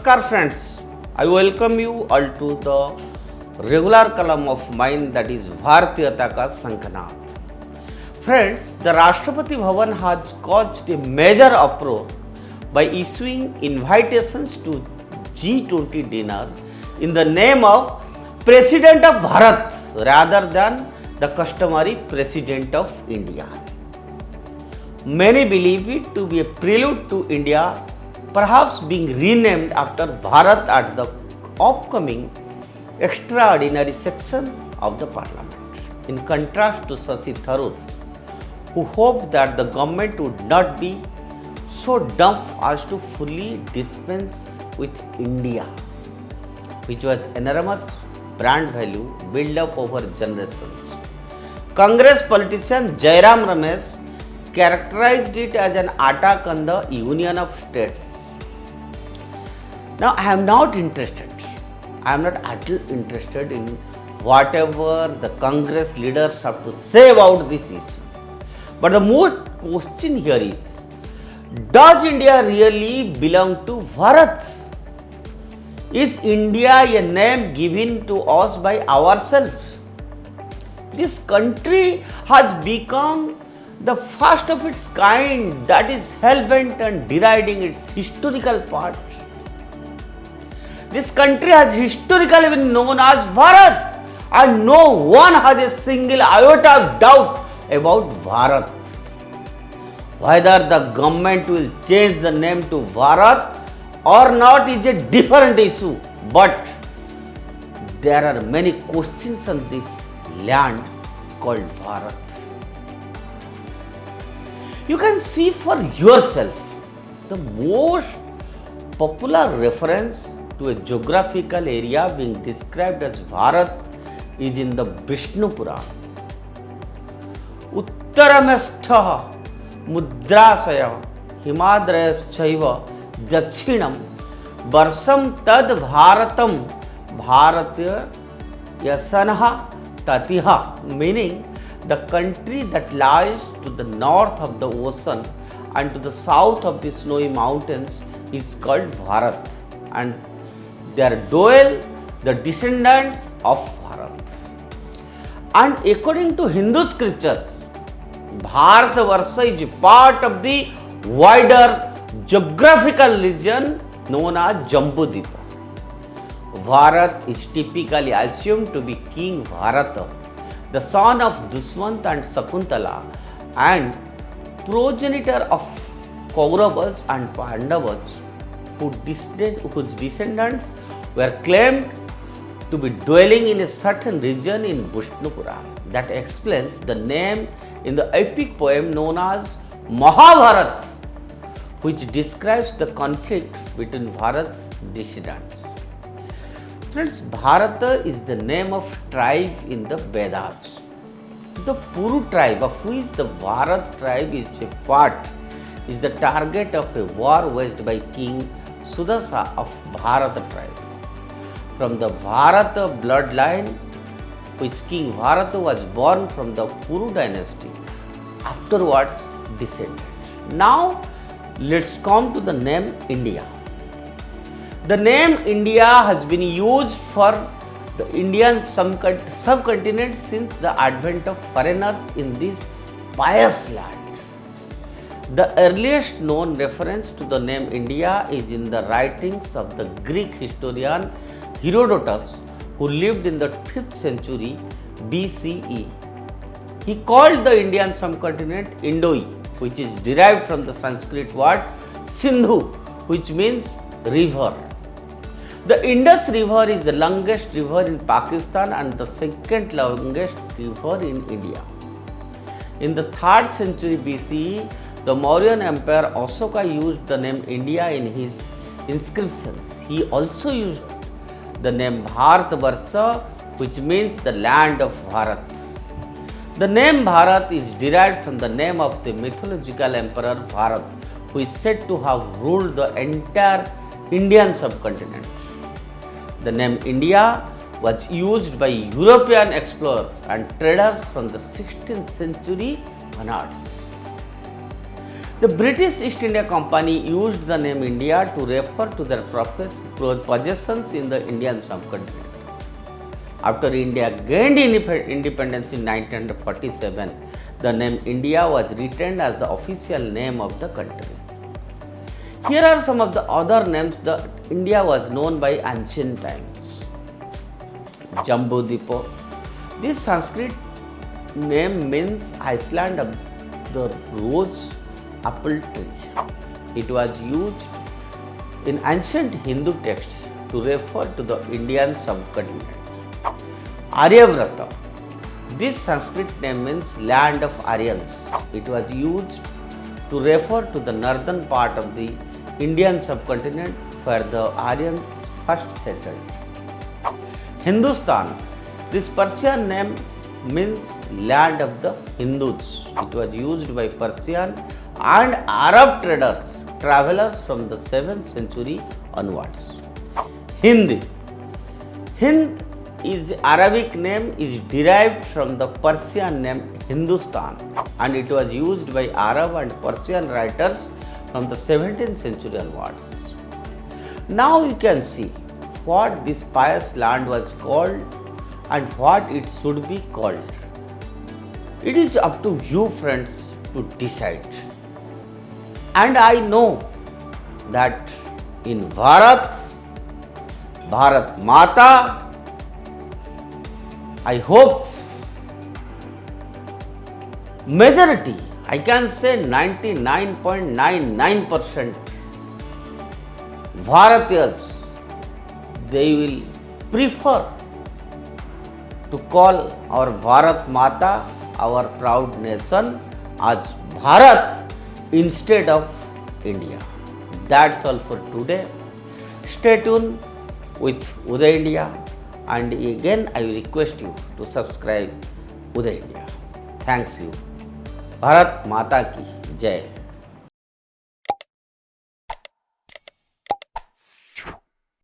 Namaskar friends, I welcome you all to the regular column of mine, that is Bharatiya ka Sankhnath. Friends, the Rashtrapati Bhavan has caused a major uproar by issuing invitations to G20 dinner in the name of President of Bharat rather than the customary President of India. Many believe it to be a prelude to India perhaps being renamed after Bharat at the upcoming extraordinary session of the Parliament. In contrast to Shashi Tharoor, who hoped that the government would not be so dumb as to fully dispense with India, which was enormous brand value built up over generations. Congress politician Jairam Ramesh characterized it as an attack on the Union of States. Now, I am not interested. I am not at all interested in whatever the Congress leaders have to say about this issue. But the more question here is, does India really belong to Bharat? Is India a name given to us by ourselves? This country has become the first of its kind that is hell-bent on deriding its historical part. This country has historically been known as Bharat, and no one has a single iota of doubt about Bharat. Whether the government will change the name to Bharat or not is a different issue, but there are many questions on this land called Bharat. You can see for yourself. The most popular reference to a geographical area being described as Bharat is in the Vishnu Purana. Uttaramestha mudrasaya himadrayaschaiva dakshinam varsam tad bharatam bharatya yasanaha tatiha, meaning the country that lies to the north of the ocean and to the south of the snowy mountains is called Bharat, and there dwell the descendants of Bharat. And according to Hindu scriptures, Bharatavarsha is part of the wider geographical region known as Jambudvipa. Bharat is typically assumed to be King Bharata, the son of Dushwant and Sakuntala, and progenitor of Kauravas and Pandavas, whose descendants were claimed to be dwelling in a certain region in Vishnu Purana. That explains the name in the epic poem known as Mahabharat, which describes the conflict between Bharat's descendants. Friends, Bharata is the name of tribe in the Vedas. The Puru tribe, of which the Bharat tribe is a part, is the target of a war waged by King Sudasa of Bharata tribe. From the Bharata bloodline, which King Bharata was born from the Puru dynasty, afterwards descended. Now, let's come to the name India. The name India has been used for the Indian subcontinent since the advent of foreigners in this pious land. The earliest known reference to the name India is in the writings of the Greek historian Herodotus, who lived in the 5th century BCE. He called the Indian subcontinent Indoi, which is derived from the Sanskrit word Sindhu, which means river. The Indus River is the longest river in Pakistan and the second longest river in India. In the 3rd century BCE, the Mauryan Emperor Ashoka used the name India in his inscriptions. He also used the name Bharatavarsha, which means the land of Bharat. The name Bharat is derived from the name of the mythological emperor Bharat, who is said to have ruled the entire Indian subcontinent. The name India was used by European explorers and traders from the 16th century onwards. The British East India Company used the name India to refer to their possessions in the Indian subcontinent. After India gained independence in 1947, the name India was retained as the official name of the country. Here are some of the other names that India was known by ancient times. Jambudvipa. This Sanskrit name means Iceland of the rose apple tree. It was used in ancient Hindu texts to refer to the Indian subcontinent. Aryavrata. This Sanskrit name means land of Aryans. It was used to refer to the northern part of the Indian subcontinent where the Aryans first settled. Hindustan. This Persian name means land of the Hindus. It was used by Persian and Arab travelers from the 7th century onwards. Hind. Hind is Arabic name is derived from the Persian name Hindustan, and it was used by Arab and Persian writers from the 17th century onwards. Now you can see what this pious land was called and what it should be called. It is up to you friends to decide. And I know that in Bharat Mata, I hope majority, I can say 99.99% Bharatiyas, they will prefer to call our Bharat Mata, our proud nation, as Bharat instead of India. That's all for today. Stay tuned with Uday India, and again I will request you to subscribe Uday India. Thanks you. Bharat Mata ki Jai.